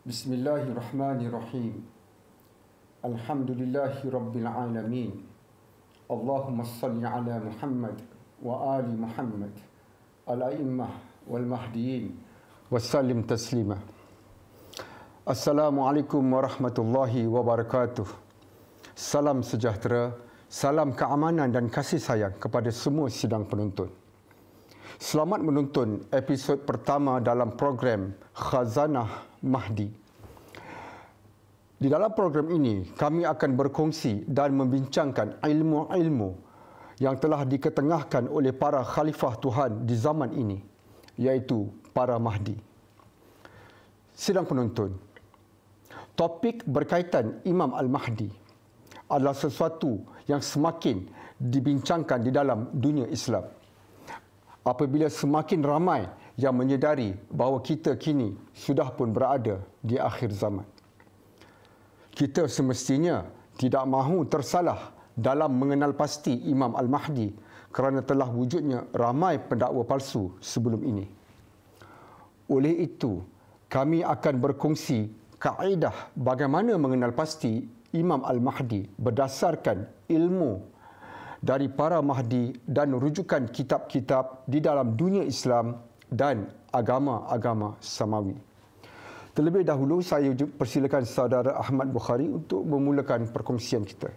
Bismillahirrahmanirrahim. Alhamdulillahi Rabbil Alamin. Allahumma salli ala Muhammad wa ali Muhammad al-a'immah wal mahdiyin wassalim taslima. Assalamualaikum warahmatullahi wabarakatuh. Salam sejahtera, salam keamanan dan kasih sayang kepada semua sidang penonton. Selamat menonton episod pertama dalam program Khazanah Mahdi. Di dalam program ini, kami akan berkongsi dan membincangkan ilmu-ilmu yang telah diketengahkan oleh para khalifah Tuhan di zaman ini, iaitu para Mahdi. Sidang penonton, topik berkaitan Imam Al-Mahdi adalah sesuatu yang semakin dibincangkan di dalam dunia Islam. Apabila semakin ramai yang menyedari bahawa kita kini sudah pun berada di akhir zaman. Kita semestinya tidak mahu tersalah dalam mengenal pasti Imam Al-Mahdi kerana telah wujudnya ramai pendakwa palsu sebelum ini. Oleh itu, kami akan berkongsi kaedah bagaimana mengenal pasti Imam Al-Mahdi berdasarkan ilmu dari para Mahdi dan rujukan kitab-kitab di dalam dunia Islam dan agama-agama samawi. Terlebih dahulu, saya persilakan saudara Ahmad Bukhari untuk memulakan perkongsian kita.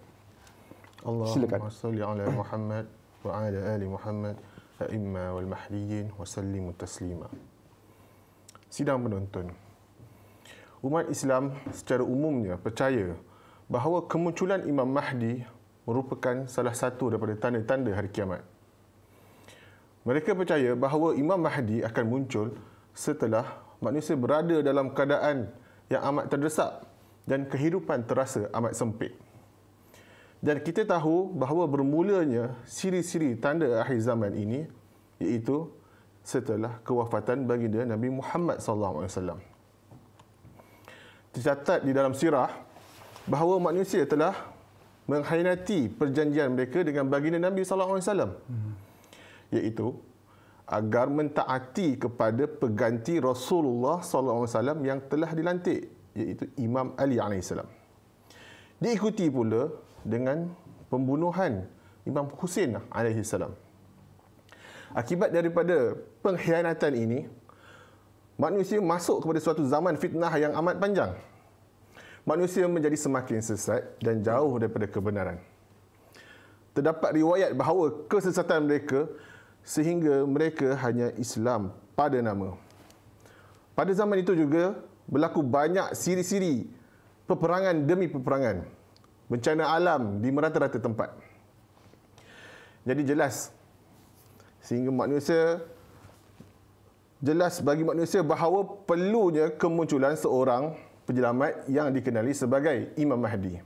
Allahumma salli ala Muhammad wa ala ali Muhammad a'imma wal mahdiyin wa sallimu taslima. Sidang penonton, umat Islam secara umumnya percaya bahawa kemunculan Imam Mahdi merupakan salah satu daripada tanda-tanda hari kiamat. Mereka percaya bahawa Imam Mahdi akan muncul setelah manusia berada dalam keadaan yang amat terdesak dan kehidupan terasa amat sempit. Dan kita tahu bahawa bermulanya ciri-ciri tanda akhir zaman ini iaitu setelah kewafatan baginda Nabi Muhammad SAW. Tercatat di dalam sirah bahawa manusia telah mengkhianati perjanjian mereka dengan baginda Nabi SAW, iaitu agar mentaati kepada pengganti Rasulullah SAW yang telah dilantik, iaitu Imam Ali AS. Diikuti pula dengan pembunuhan Imam Husain AS. Akibat daripada pengkhianatan ini, manusia masuk kepada suatu zaman fitnah yang amat panjang. Manusia menjadi semakin sesat dan jauh daripada kebenaran. Terdapat riwayat bahawa kesesatan mereka sehingga mereka hanya Islam pada nama. Pada zaman itu juga berlaku banyak siri-siri peperangan demi peperangan, bencana alam di merata-rata tempat. Jadi jelas bagi manusia bahawa perlunya kemunculan seorang penyelamat yang dikenali sebagai Imam Mahdi.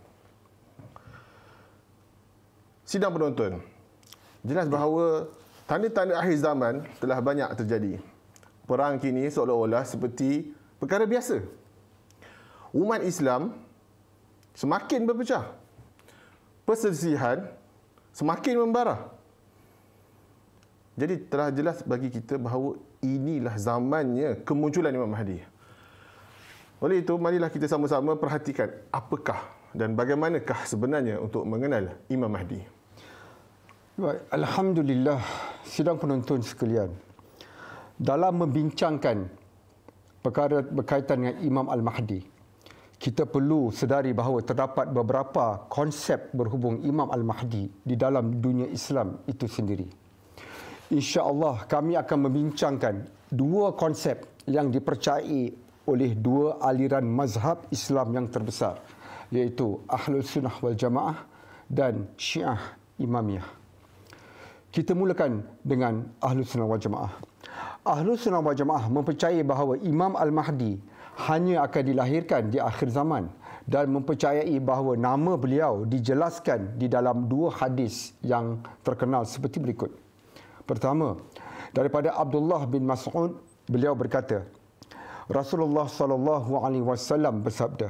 Sidang penonton, jelas bahawa tanda-tanda akhir zaman telah banyak terjadi. Perang kini seolah-olah seperti perkara biasa. Umat Islam semakin berpecah. Perselisihan semakin membara. Jadi telah jelas bagi kita bahawa inilah zamannya kemunculan Imam Mahdi. Oleh itu, marilah kita sama-sama perhatikan apakah dan bagaimanakah sebenarnya untuk mengenal Imam Mahdi. Baik, alhamdulillah, sidang penonton sekalian. Dalam membincangkan perkara berkaitan dengan Imam Al-Mahdi, kita perlu sedari bahawa terdapat beberapa konsep berhubung Imam Al-Mahdi di dalam dunia Islam itu sendiri. InsyaAllah kami akan membincangkan dua konsep yang dipercayai oleh dua aliran mazhab Islam yang terbesar, iaitu Ahlul Sunnah wal Jamaah dan Syiah Imamiyah. Kita mulakan dengan Ahlul Sunnah wal Jamaah. Ahlul Sunnah wal Jamaah mempercayai bahawa Imam Al-Mahdi hanya akan dilahirkan di akhir zaman dan mempercayai bahawa nama beliau dijelaskan di dalam dua hadis yang terkenal seperti berikut. Pertama, daripada Abdullah bin Mas'ud, beliau berkata, Rasulullah SAW bersabda,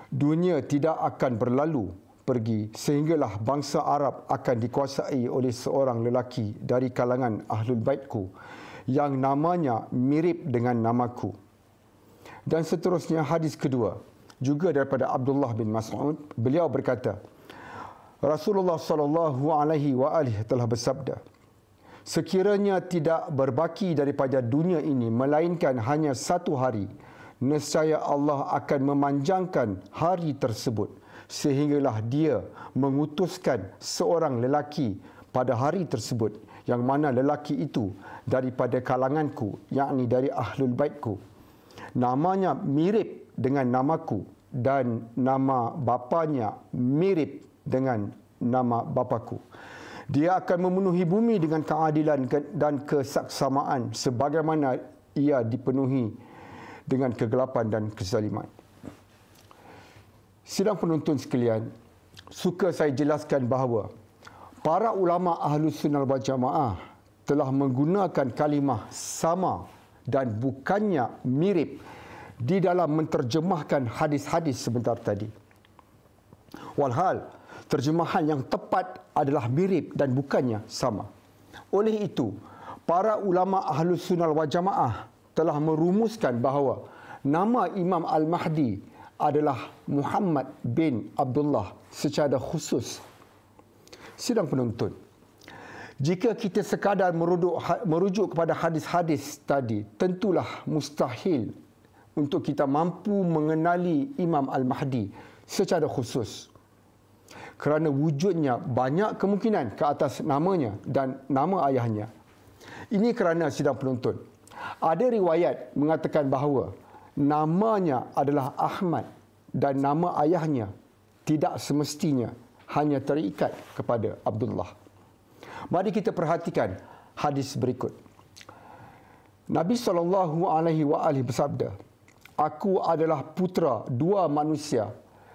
dunia tidak akan berlalu pergi sehinggalah bangsa Arab akan dikuasai oleh seorang lelaki dari kalangan Ahlul Baitku yang namanya mirip dengan namaku. Dan seterusnya hadis kedua juga daripada Abdullah bin Mas'ud, beliau berkata, Rasulullah sallallahu alaihi wa alihi telah bersabda, sekiranya tidak berbaki daripada dunia ini melainkan hanya satu hari, nescaya Allah akan memanjangkan hari tersebut sehinggalah dia mengutuskan seorang lelaki pada hari tersebut yang mana lelaki itu daripada kalanganku, yakni dari ahlul baitku. Namanya mirip dengan namaku dan nama bapanya mirip dengan nama bapaku. Dia akan memenuhi bumi dengan keadilan dan kesaksamaan sebagaimana ia dipenuhi dengan kegelapan dan kezaliman. Sidang penonton sekalian, suka saya jelaskan bahawa para ulama Ahlus Sunnah wal Jamaah telah menggunakan kalimah sama dan bukannya mirip di dalam menterjemahkan hadis-hadis sebentar tadi. Walhal, terjemahan yang tepat adalah mirip dan bukannya sama. Oleh itu, para ulama Ahlus Sunnah wal Jamaah telah merumuskan bahawa nama Imam Al-Mahdi adalah Muhammad bin Abdullah secara khusus. Sidang penonton, jika kita sekadar merujuk kepada hadis-hadis tadi, tentulah mustahil untuk kita mampu mengenali Imam Al-Mahdi secara khusus. Kerana wujudnya banyak kemungkinan ke atas namanya dan nama ayahnya. Ini kerana, sidang penonton, ada riwayat mengatakan bahawa namanya adalah Ahmad dan nama ayahnya tidak semestinya hanya terikat kepada Abdullah. Mari kita perhatikan hadis berikut. Nabi SAW bersabda, aku adalah putera dua manusia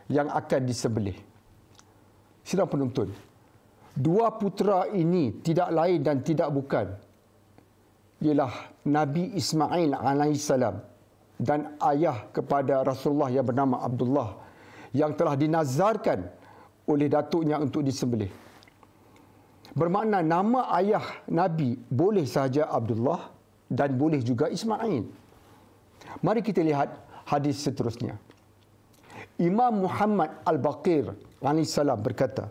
yang akan disembelih. Sidang penonton, dua putera ini tidak lain dan tidak bukan ialah Nabi Ismail alaihissalam dan ayah kepada Rasulullah yang bernama Abdullah yang telah dinazarkan oleh datuknya untuk disembelih. Bermakna nama ayah Nabi boleh sahaja Abdullah dan boleh juga Ismail. Mari kita lihat hadis seterusnya. Imam Muhammad Al-Baqir alaihissalam berkata,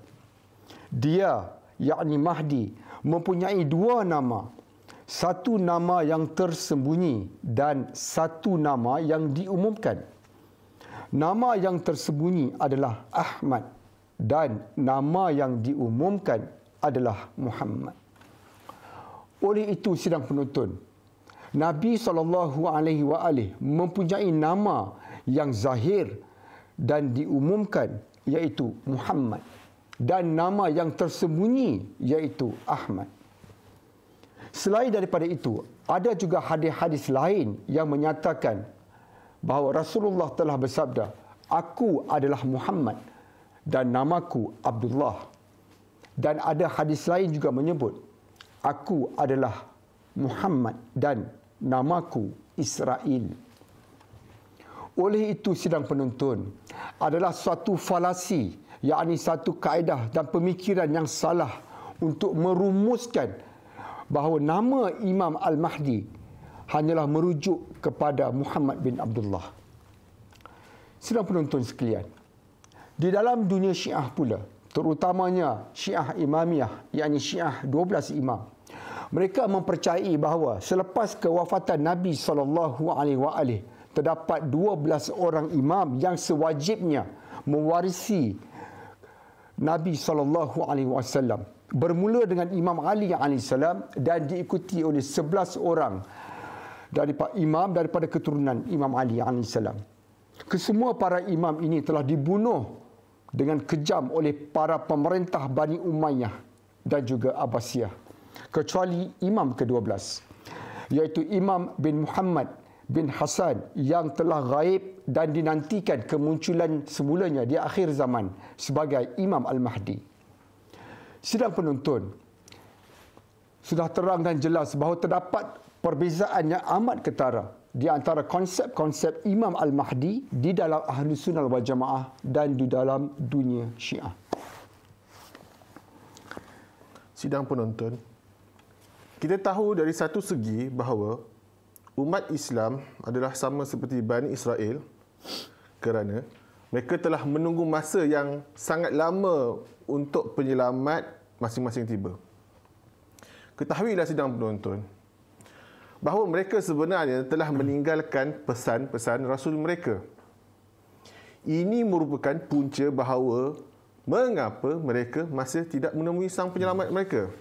dia, yakni Mahdi, mempunyai dua nama. Satu nama yang tersembunyi dan satu nama yang diumumkan. Nama yang tersembunyi adalah Ahmad dan nama yang diumumkan adalah Muhammad. Oleh itu, sidang penonton, Nabi SAW mempunyai nama yang zahir dan diumumkan iaitu Muhammad dan nama yang tersembunyi iaitu Ahmad. Selain daripada itu, ada juga hadis-hadis lain yang menyatakan bahawa Rasulullah telah bersabda, aku adalah Muhammad dan namaku Abdullah. Dan ada hadis lain juga menyebut, aku adalah Muhammad dan namaku Israel. Oleh itu, sidang penonton, adalah suatu falasi, yakni satu kaedah dan pemikiran yang salah untuk merumuskan bahawa nama Imam Al-Mahdi hanyalah merujuk kepada Muhammad bin Abdullah. Sidang penonton sekalian, di dalam dunia Syiah pula, terutamanya Syiah Imamiyah, yakni Syiah 12 imam, mereka mempercayai bahawa selepas kewafatan Nabi SAW, terdapat 12 orang imam yang sewajibnya mewarisi Nabi SAW. Bermula dengan Imam Ali AS dan diikuti oleh 11 orang daripada keturunan Imam Ali AS. Kesemua para imam ini telah dibunuh dengan kejam oleh para pemerintah Bani Umayyah dan juga Abbasiyah, kecuali imam ke-12, iaitu Imam bin Muhammad bin Hasan yang telah gaib dan dinantikan kemunculan semulanya di akhir zaman sebagai Imam Al-Mahdi. Sidang penonton, sudah terang dan jelas bahawa terdapat perbezaan yang amat ketara di antara konsep-konsep Imam Al-Mahdi di dalam Ahlus Sunnah wal Jamaah dan di dalam dunia Syiah. Sidang penonton, kita tahu dari satu segi bahawa umat Islam adalah sama seperti Bani Israel kerana mereka telah menunggu masa yang sangat lama untuk penyelamat masing-masing tiba. Ketahuilah sidang penonton bahawa mereka sebenarnya telah meninggalkan pesan-pesan Rasul mereka. Ini merupakan punca bahawa mengapa mereka masih tidak menemui sang penyelamat mereka.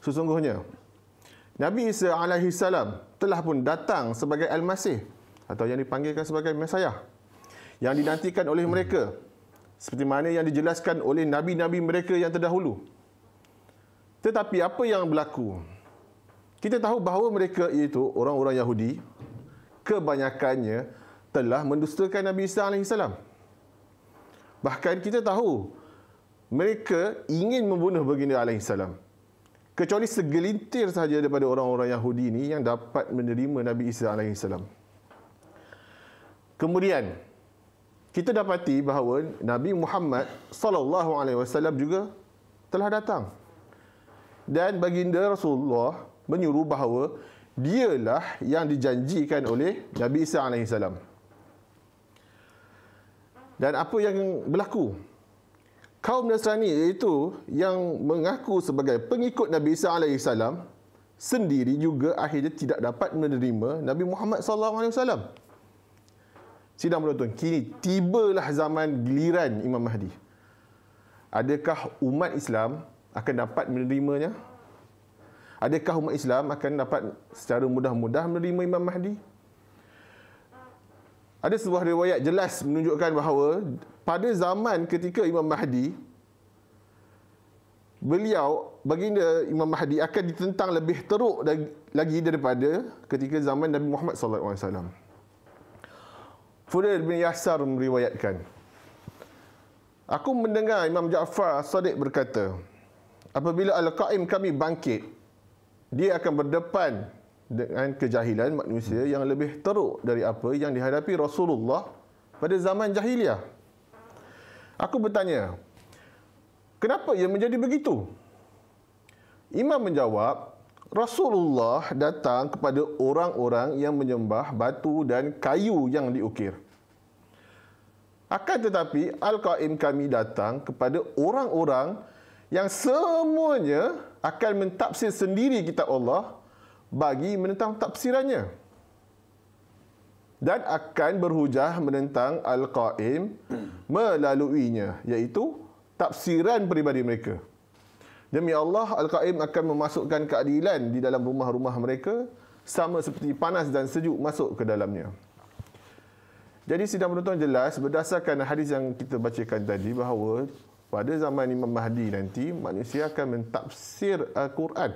Sesungguhnya, Nabi Isa alaihi salam telah pun datang sebagai Al-Masih atau yang dipanggilkan sebagai Mesiah yang dinantikan oleh mereka seperti mana yang dijelaskan oleh nabi-nabi mereka yang terdahulu. Tetapi apa yang berlaku? Kita tahu bahawa mereka iaitu orang-orang Yahudi kebanyakannya telah mendustakan Nabi Isa alaihi salam. Bahkan kita tahu mereka ingin membunuh baginda alaihi salam. Kecuali segelintir sahaja daripada orang-orang Yahudi ini yang dapat menerima Nabi Isa AS. Kemudian, kita dapati bahawa Nabi Muhammad SAW juga telah datang. Dan baginda Rasulullah menyuruh bahawa dialah yang dijanjikan oleh Nabi Isa AS. Dan apa yang berlaku? Kaum Nasrani iaitu yang mengaku sebagai pengikut Nabi Isa AS sendiri juga akhirnya tidak dapat menerima Nabi Muhammad SAW. Sidang penonton, kini tibalah zaman giliran Imam Mahdi. Adakah umat Islam akan dapat menerimanya? Adakah umat Islam akan dapat secara mudah-mudah menerima Imam Mahdi? Ada sebuah riwayat jelas menunjukkan bahawa pada zaman ketika Imam Mahdi, baginda Imam Mahdi akan ditentang lebih teruk lagi daripada ketika zaman Nabi Muhammad SAW. Fudail bin Yasar meriwayatkan, aku mendengar Imam Ja'far As-Sadiq berkata, apabila Al-Qa'im kami bangkit, dia akan berdepan dengan kejahilan manusia yang lebih teruk dari apa yang dihadapi Rasulullah pada zaman jahiliah. Aku bertanya, kenapa ia menjadi begitu? Imam menjawab, Rasulullah datang kepada orang-orang yang menyembah batu dan kayu yang diukir. Akan tetapi, Al-Qa'im kami datang kepada orang-orang yang semuanya akan mentafsir sendiri kitab Allah bagi menentang tafsirannya. Dan akan berhujah menentang Al-Qa'im melaluinya, iaitu tafsiran peribadi mereka. Demi Allah, Al-Qa'im akan memasukkan keadilan di dalam rumah-rumah mereka sama seperti panas dan sejuk masuk ke dalamnya. Jadi sidang penonton jelas berdasarkan hadis yang kita bacakan tadi bahawa pada zaman Imam Mahdi nanti manusia akan mentafsir Al-Quran.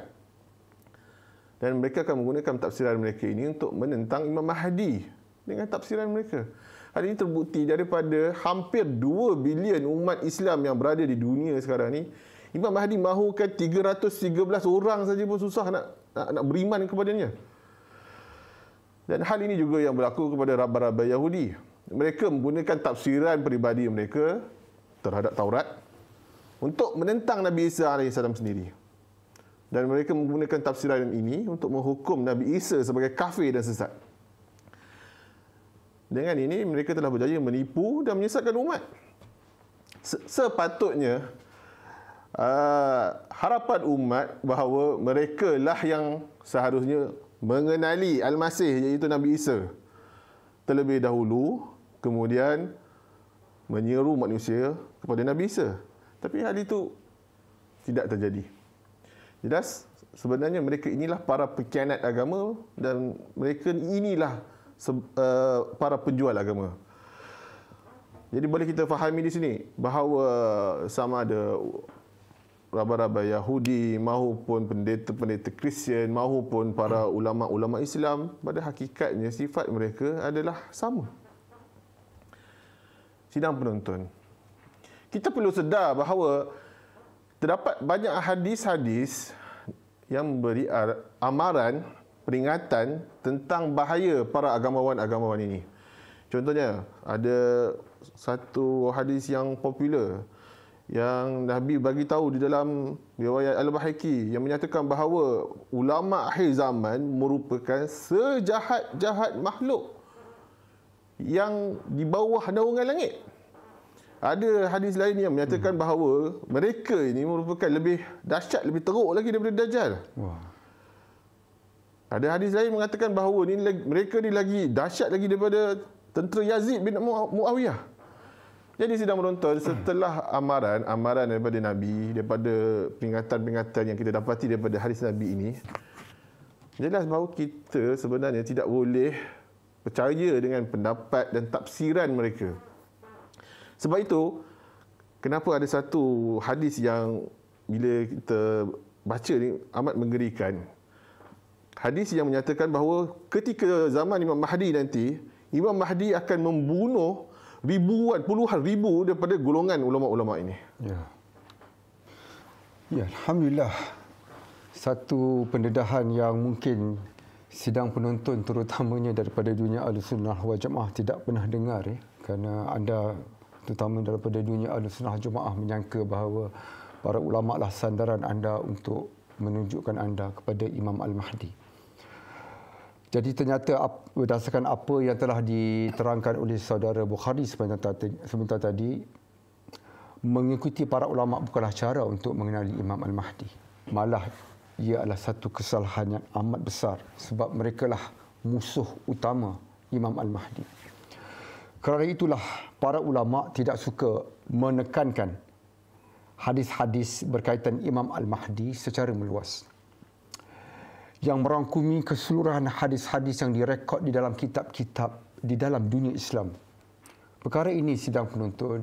Dan mereka akan menggunakan tafsiran mereka ini untuk menentang Imam Mahdi dengan tafsiran mereka. Hal ini terbukti daripada hampir 2 bilion umat Islam yang berada di dunia sekarang ni. Imam Mahdi mahukan 313 orang saja pun susah nak beriman kepadanya. Dan hal ini juga yang berlaku kepada rabar-rabar Yahudi. Mereka menggunakan tafsiran peribadi mereka terhadap Taurat untuk menentang Nabi Isa AS sendiri. Dan mereka menggunakan tafsiran ini untuk menghukum Nabi Isa sebagai kafir dan sesat. Dengan ini, mereka telah berjaya menipu dan menyesatkan umat. Sepatutnya, harapan umat bahawa mereka lah yang seharusnya mengenali Al-Masih, iaitu Nabi Isa, terlebih dahulu, kemudian menyeru manusia kepada Nabi Isa. Tapi hal itu tidak terjadi. Jelas, sebenarnya mereka inilah para pengkhianat agama dan mereka inilah para penjual agama. Jadi boleh kita fahami di sini bahawa sama ada rabar-rabar Yahudi maupun pendeta-pendeta Kristian maupun para ulama-ulama Islam, pada hakikatnya sifat mereka adalah sama. Sidang penonton, kita perlu sedar bahawa terdapat banyak hadis-hadis yang memberi amaran, peringatan tentang bahaya para agamawan-agamawan ini. Contohnya, ada satu hadis yang popular yang Nabi bagi tahu di dalam riwayat Al-Baihaqi yang menyatakan bahawa ulama akhir zaman merupakan sejahat-jahat makhluk yang di bawah naungan langit. Ada hadis lain yang menyatakan bahawa mereka ini merupakan lebih dahsyat, lebih teruk lagi daripada Dajjal. Wah. Ada hadis lain mengatakan bahawa mereka ni lagi dahsyat lagi daripada tentera Yazid bin Muawiyah. Jadi sidang penonton, setelah amaran daripada Nabi, daripada peringatan-peringatan yang kita dapati daripada hadis Nabi ini, jelas bahawa kita sebenarnya tidak boleh percaya dengan pendapat dan tafsiran mereka. Sebab itu, kenapa ada satu hadis yang bila kita baca ni amat menggerikan. Hadis yang menyatakan bahawa ketika zaman Imam Mahdi nanti, Imam Mahdi akan membunuh puluhan ribu daripada golongan ulama-ulama ini. Ya, Alhamdulillah. Satu pendedahan yang mungkin sidang penonton terutamanya daripada dunia Ahlussunnah wal Jamaah tidak pernah dengar, kerana anda terutama daripada dunia Ahlussunnah Jamaah menyangka bahawa para ulama lah sandaran anda untuk menunjukkan anda kepada Imam Al-Mahdi. Jadi ternyata berdasarkan apa yang telah diterangkan oleh saudara Bukhari sebentar tadi, mengikuti para ulama bukanlah cara untuk mengenali Imam Al-Mahdi. Malah ia adalah satu kesalahan yang amat besar sebab merekalah musuh utama Imam Al-Mahdi. Kerana itulah para ulama tidak suka menekankan hadis-hadis berkaitan Imam Al-Mahdi secara meluas, yang merangkumi keseluruhan hadis-hadis yang direkod di dalam kitab-kitab di dalam dunia Islam. Perkara ini sidang penonton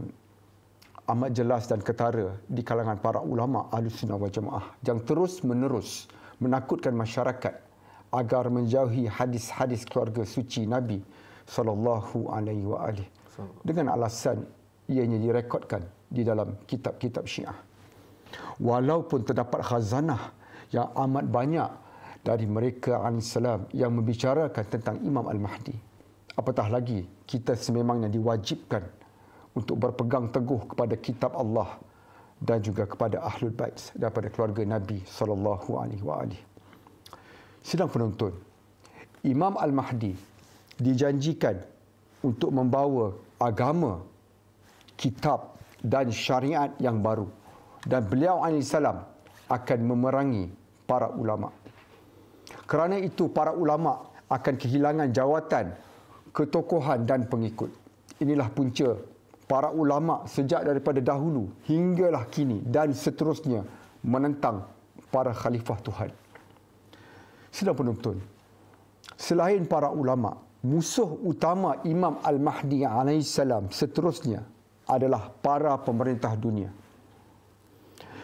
amat jelas dan ketara di kalangan para ulama Ahlussunnah wal Jamaah yang terus-menerus menakutkan masyarakat agar menjauhi hadis-hadis keluarga suci Nabi sallallahu alaihi wasallam dengan alasan ianya direkodkan di dalam kitab-kitab Syiah. Walaupun terdapat khazanah yang amat banyak dari mereka alaihissalam yang membicarakan tentang Imam Al-Mahdi. Apatah lagi kita sememangnya diwajibkan untuk berpegang teguh kepada kitab Allah dan juga kepada Ahlul Bait daripada keluarga Nabi sallallahu alaihi wasallam. Sidang penonton, Imam Al-Mahdi dijanjikan untuk membawa agama, kitab dan syariat yang baru, dan beliau alaihissalam akan memerangi para ulama. Kerana itu para ulama akan kehilangan jawatan, ketokohan dan pengikut. Inilah punca para ulama sejak daripada dahulu hinggalah kini dan seterusnya menentang para khalifah Tuhan. Sidang penonton, selain para ulama, musuh utama Imam Al-Mahdi alaihissalam seterusnya adalah para pemerintah dunia.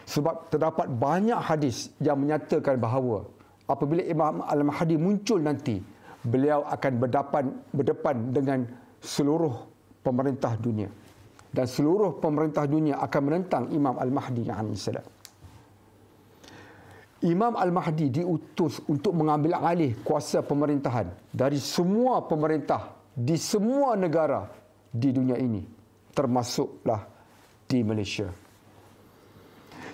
Sebab terdapat banyak hadis yang menyatakan bahawa apabila Imam Al-Mahdi muncul nanti, beliau akan berdepan dengan seluruh pemerintah dunia. Dan seluruh pemerintah dunia akan menentang Imam Al-Mahdi AS. Imam Al-Mahdi diutus untuk mengambil alih kuasa pemerintahan dari semua pemerintah di semua negara di dunia ini, termasuklah di Malaysia.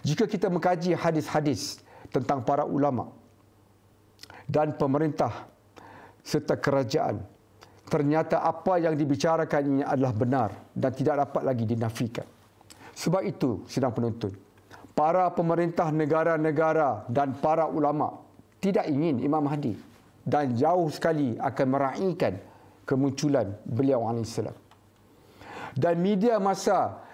Jika kita mengkaji hadis-hadis tentang para ulama dan pemerintah serta kerajaan, ternyata apa yang dibicarakan ini adalah benar dan tidak dapat lagi dinafikan. Sebab itu, sidang penonton, para pemerintah negara-negara dan para ulama tidak ingin Imam Mahdi dan jauh sekali akan meraihkan kemunculan beliau alaihissalam. Dan media masa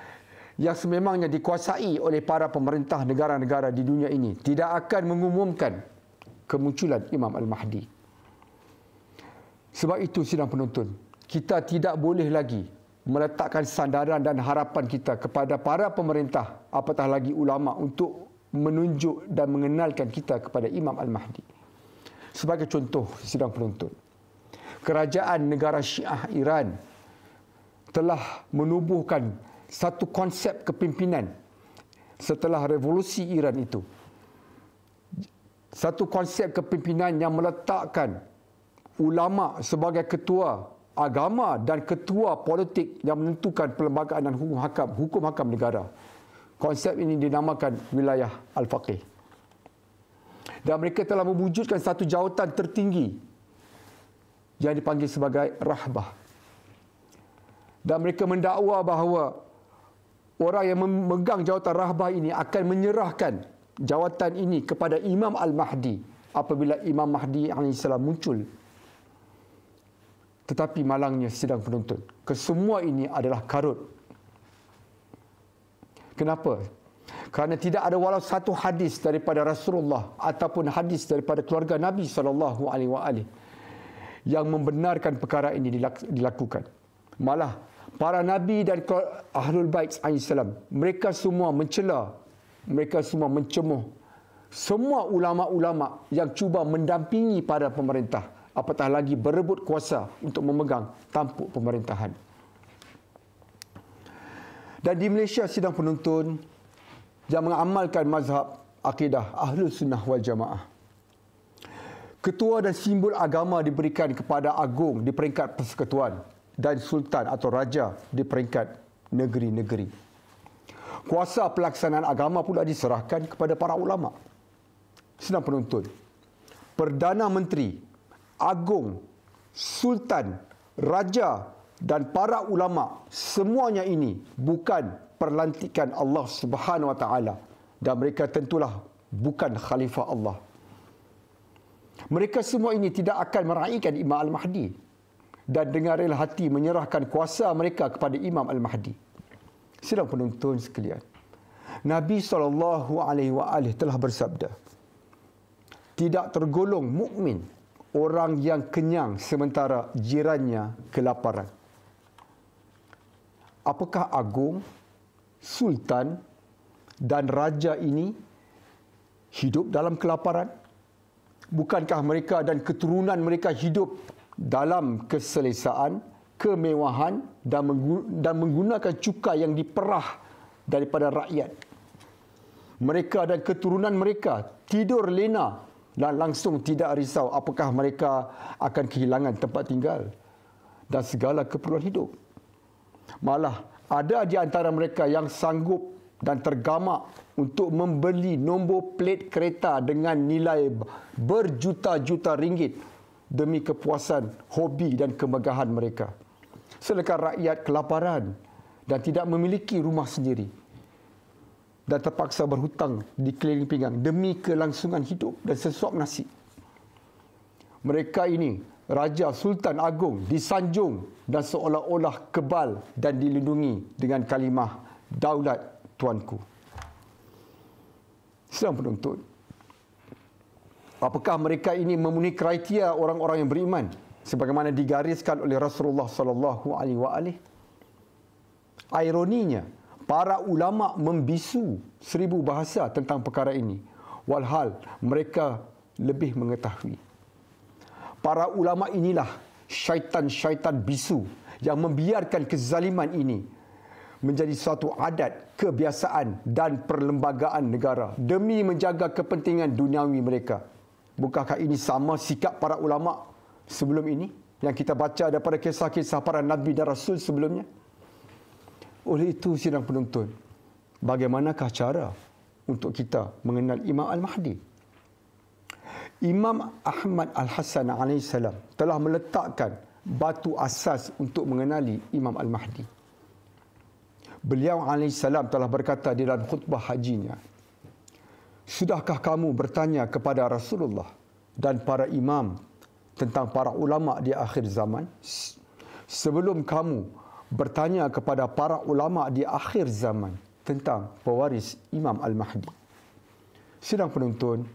yang sememangnya dikuasai oleh para pemerintah negara-negara di dunia ini tidak akan mengumumkan kemunculan Imam Al-Mahdi. Sebab itu, sidang penonton, kita tidak boleh lagi meletakkan sandaran dan harapan kita kepada para pemerintah, apatah lagi ulama, untuk menunjuk dan mengenalkan kita kepada Imam Al-Mahdi. Sebagai contoh, sidang penonton, kerajaan negara Syiah Iran telah menubuhkan satu konsep kepimpinan setelah revolusi Iran itu. Satu konsep kepimpinan yang meletakkan ulama sebagai ketua agama dan ketua politik yang menentukan perlembagaan dan hukum hakam negara. Konsep ini dinamakan wilayah Al-Faqih. Dan mereka telah mewujudkan satu jawatan tertinggi yang dipanggil sebagai rahbah. Dan mereka mendakwa bahawa orang yang memegang jawatan rahbah ini akan menyerahkan jawatan ini kepada Imam Al-Mahdi apabila Imam Mahdi AS muncul. Tetapi malangnya sidang penuntut, kesemua ini adalah karut. Kenapa? Kerana tidak ada walau satu hadis daripada Rasulullah ataupun hadis daripada keluarga Nabi SAW yang membenarkan perkara ini dilakukan. Malah para Nabi dan Ahlul Bait AS, mereka semua mencela, mereka semua mencemuh semua ulama-ulama yang cuba mendampingi pada pemerintah, apatah lagi berebut kuasa untuk memegang tampuk pemerintahan. Dan di Malaysia, sidang penuntun yang mengamalkan mazhab akidah Ahlus Sunnah wal Jamaah, ketua dan simbol agama diberikan kepada agung di peringkat persekutuan dan sultan atau raja di peringkat negeri-negeri. Kuasa pelaksanaan agama pula diserahkan kepada para ulama. Sidang penuntun, Perdana Menteri, agung, sultan, raja dan para ulama, semuanya ini bukan perlantikan Allah Subhanahu Wa Taala, dan mereka tentulah bukan khalifah Allah. Mereka semua ini tidak akan meraihkan Imam Al-Mahdi dan dengan rela hati menyerahkan kuasa mereka kepada Imam Al-Mahdi. Sidang penuntun sekalian, Nabi SAW telah bersabda, tidak tergolong mukmin orang yang kenyang sementara jirannya kelaparan. Apakah agung, sultan dan raja ini hidup dalam kelaparan? Bukankah mereka dan keturunan mereka hidup dalam keselesaan, kemewahan dan menggunakan cukai yang diperah daripada rakyat? Mereka dan keturunan mereka tidur lena dan langsung tidak risau apakah mereka akan kehilangan tempat tinggal dan segala keperluan hidup. Malah ada di antara mereka yang sanggup dan tergamak untuk membeli nombor plet kereta dengan nilai berjuta-juta ringgit demi kepuasan hobi dan kemegahan mereka. Sedangkan rakyat kelaparan dan tidak memiliki rumah sendiri dan terpaksa berhutang di keliling pinggang demi kelangsungan hidup dan sesuap nasi. Mereka ini, Raja Sultan Agung, disanjung dan seolah-olah kebal dan dilindungi dengan kalimah daulat tuanku. Sidang penuntut, apakah mereka ini memenuhi kriteria orang-orang yang beriman sebagaimana digariskan oleh Rasulullah SAW? Ironinya, para ulama membisu 1000 bahasa tentang perkara ini, walhal mereka lebih mengetahui. Para ulama inilah syaitan-syaitan bisu yang membiarkan kezaliman ini menjadi suatu adat, kebiasaan dan perlembagaan negara demi menjaga kepentingan duniawi mereka. Bukankah ini sama sikap para ulama sebelum ini yang kita baca daripada kisah-kisah para nabi dan rasul sebelumnya? Oleh itu, sidang penuntun, bagaimanakah cara untuk kita mengenal Imam Al-Mahdi? Imam Ahmad Al-Hasan AS telah meletakkan batu asas untuk mengenali Imam Al-Mahdi. Beliau AS telah berkata di dalam khutbah hajinya, sudahkah kamu bertanya kepada Rasulullah dan para imam tentang para ulama di akhir zaman? Sebelum kamu bertanya kepada para ulama di akhir zaman tentang pewaris Imam Al-Mahdi. Sidang penuntun,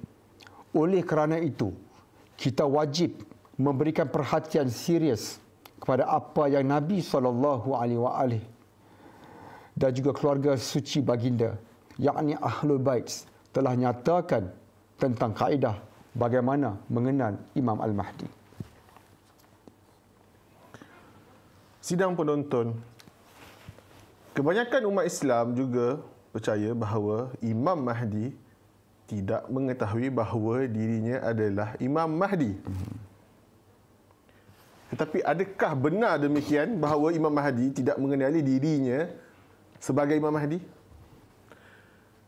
oleh kerana itu, kita wajib memberikan perhatian serius kepada apa yang Nabi SAW dan juga keluarga suci baginda, yakni Ahlul Bait, telah nyatakan tentang kaedah bagaimana mengenal Imam Al-Mahdi. Sidang penonton, kebanyakan umat Islam juga percaya bahawa Imam Mahdi tidak mengetahui bahawa dirinya adalah Imam Mahdi. Tetapi adakah benar demikian bahawa Imam Mahdi tidak mengenali dirinya sebagai Imam Mahdi?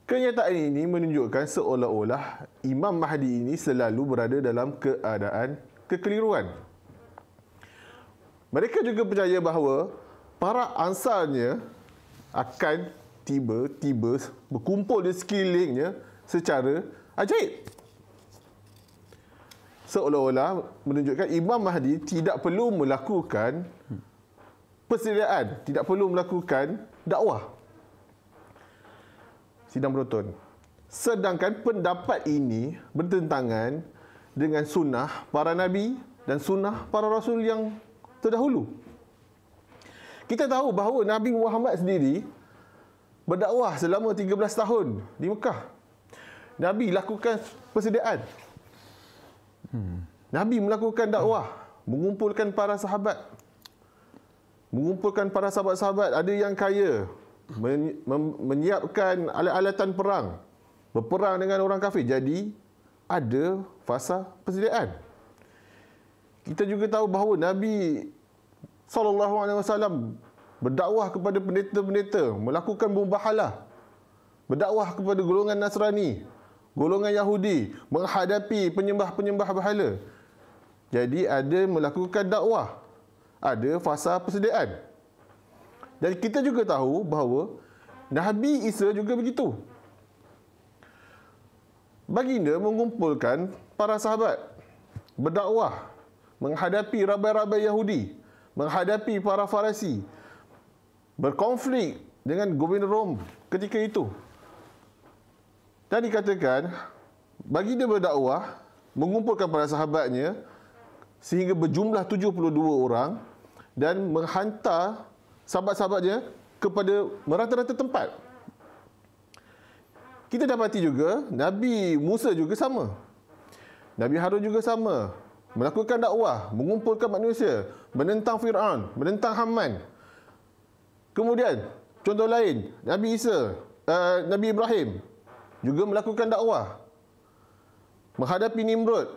Kenyataan ini menunjukkan seolah-olah Imam Mahdi ini selalu berada dalam keadaan kekeliruan. Mereka juga percaya bahawa para ansarnya akan tiba-tiba berkumpul di sekelilingnya secara ajaib. Seolah-olah menunjukkan Imam Mahdi tidak perlu melakukan persediaan, tidak perlu melakukan dakwah. Sidang penonton. Sedangkan pendapat ini bertentangan dengan sunnah para nabi dan sunnah para rasul yang terdahulu. Kita tahu bahawa Nabi Muhammad sendiri berdakwah selama 13 tahun di Mekah. Nabi lakukan persediaan. Nabi melakukan dakwah, mengumpulkan para sahabat. Mengumpulkan para sahabat-sahabat, ada yang kaya, menyiapkan alat-alatan perang, berperang dengan orang kafir. Jadi ada fasa persediaan. Kita juga tahu bahawa Nabi SAW berdakwah kepada pendeta-pendeta, melakukan mubahalah, berdakwah kepada golongan Nasrani, golongan Yahudi, menghadapi penyembah-penyembah berhala. Jadi ada melakukan dakwah, ada fasa persediaan. Dan kita juga tahu bahawa Nabi Isa juga begitu. Baginda mengumpulkan para sahabat, berdakwah, menghadapi rabai-rabai Yahudi, menghadapi para Farisi, berkonflik dengan gubernur Rom ketika itu. Dan dikatakan, baginda berdakwah, mengumpulkan para sahabatnya sehingga berjumlah 72 orang dan menghantar sahabat-sahabatnya kepada merata-rata tempat. Kita dapati juga Nabi Musa juga sama. Nabi Harun juga sama. Melakukan dakwah, mengumpulkan manusia, menentang Fir'aun, menentang Haman. Kemudian, contoh lain, Nabi Ibrahim juga melakukan dakwah. Menghadapi Nimrod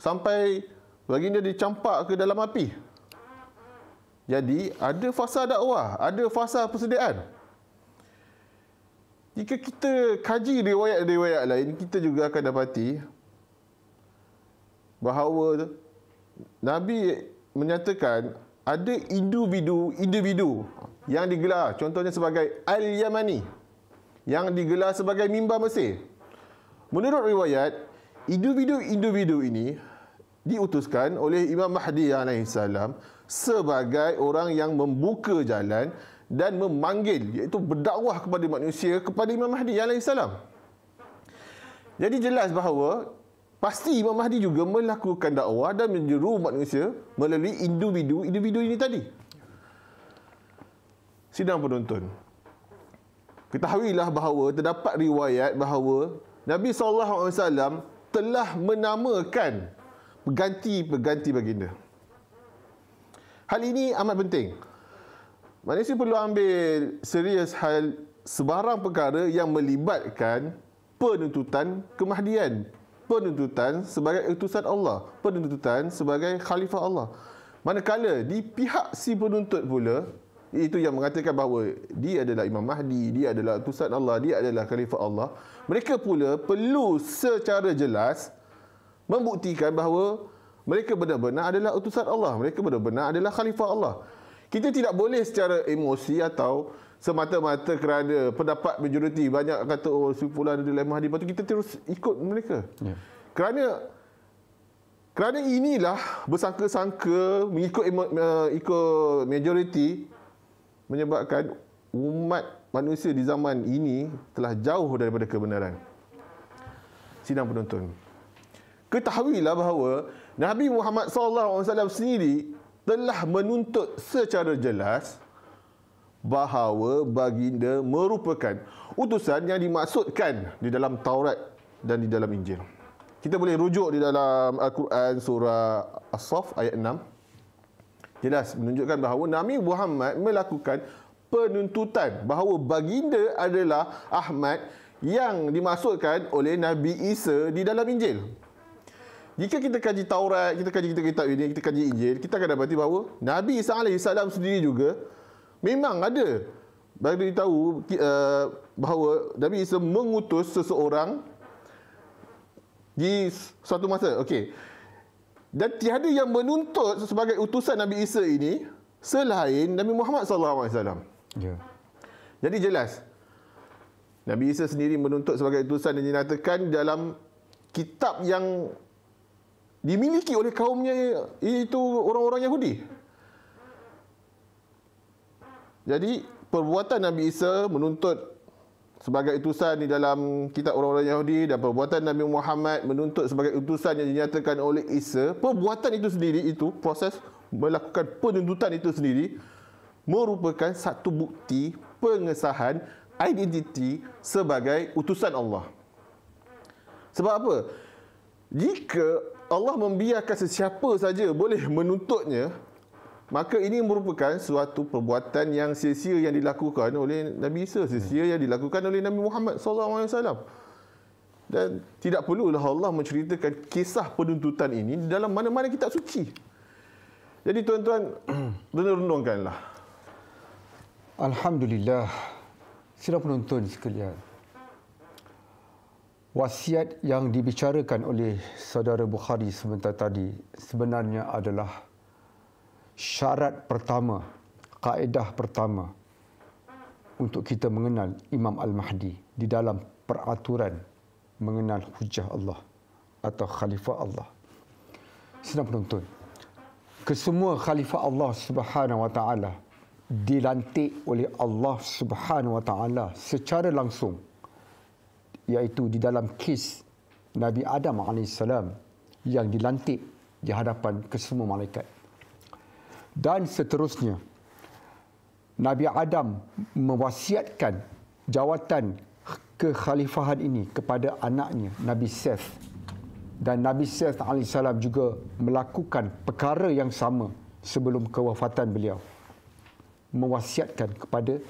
sampai baginda dicampak ke dalam api. Jadi, ada fasa dakwah, ada fasa persediaan. Jika kita kaji riwayat-riwayat lain, kita juga akan dapati bahawa Nabi menyatakan ada individu yang digelar, contohnya sebagai Al-Yamani, yang digelar sebagai mimbar Mesir. Menurut riwayat, individu ini diutuskan oleh Imam Mahdi AS sebagai orang yang membuka jalan dan memanggil, iaitu berdakwah kepada manusia kepada Imam Mahdi AS. Jadi jelas bahawa pasti Imam Mahdi juga melakukan dakwah dan menyeru manusia melalui individu ini tadi. Sidang penonton, ketahuilah bahawa terdapat riwayat bahawa Nabi SAW telah menamakan pengganti baginda. Hal ini amat penting. Manusia perlu ambil serius hal sebarang perkara yang melibatkan penuntutan kemahdian, penuntutan sebagai utusan Allah, penuntutan sebagai khalifah Allah. Manakala di pihak si penuntut pula, itu yang mengatakan bahawa dia adalah Imam Mahdi, dia adalah utusan Allah, dia adalah khalifah Allah, mereka pula perlu secara jelas membuktikan bahawa mereka benar-benar adalah utusan Allah, mereka benar-benar adalah khalifah Allah. Kita tidak boleh secara emosi atau semata-mata kerana pendapat majoriti banyak kata oh si fulan adalah Mahdi, lepas tu kita terus ikut mereka. Ya. Kerana inilah bersangka-sangka ikut majoriti menyebabkan umat manusia di zaman ini telah jauh daripada kebenaran. Sidang penonton, ketahuilah bahawa Nabi Muhammad SAW sendiri telah menuntut secara jelas bahawa baginda merupakan utusan yang dimaksudkan di dalam Taurat dan di dalam Injil. Kita boleh rujuk di dalam Al-Quran surah As-Saff ayat 6. Jelas menunjukkan bahawa Nabi Muhammad melakukan penuntutan bahawa baginda adalah Ahmad yang dimaksudkan oleh Nabi Isa di dalam Injil. Jika kita kaji Taurat, kita kaji kitab ini, kita kaji Injil, kita akan dapati bahawa Nabi Isa AS sendiri juga memang ada bagi tahu bahawa Nabi Isa mengutus seseorang di suatu masa. Okey. Dan tiada yang menuntut sebagai utusan Nabi Isa ini selain Nabi Muhammad SAW. Ya. Jadi jelas Nabi Isa sendiri menuntut sebagai utusan yang dinyatakan dalam kitab yang dimiliki oleh kaumnya, iaitu orang-orang Yahudi. Jadi perbuatan Nabi Isa menuntut sebagai utusan di dalam kitab orang-orang Yahudi dan perbuatan Nabi Muhammad menuntut sebagai utusan yang dinyatakan oleh Isa, perbuatan itu sendiri, itu proses melakukan penuntutan itu sendiri merupakan satu bukti pengesahan identiti sebagai utusan Allah. Sebab apa? Jika Allah membiarkan sesiapa saja boleh menuntutnya, maka ini merupakan suatu perbuatan yang sia-sia yang dilakukan oleh Nabi Isa, sia-sia yang dilakukan oleh Nabi Muhammad SAW. Dan tidak perlulah Allah menceritakan kisah penuntutan ini di dalam mana-mana kitab suci. Jadi tuan-tuan, renungkanlah. Alhamdulillah, sidang penonton sekalian. Wasiat yang dibicarakan oleh saudara Bukhari sebentar tadi sebenarnya adalah syarat pertama, kaedah pertama untuk kita mengenal Imam Al-Mahdi di dalam peraturan mengenal hujah Allah atau khalifah Allah. Sedang penonton, kesemua khalifah Allah Subhanahu wa taala dilantik oleh Allah Subhanahu wa taala secara langsung, iaitu di dalam kes Nabi Adam AS yang dilantik di hadapan kesemua malaikat. Dan seterusnya, Nabi Adam mewasiatkan jawatan kekhalifahan ini kepada anaknya Nabi Seth. Dan Nabi Seth AS juga melakukan perkara yang sama sebelum kewafatan beliau. Mewasiatkan kepada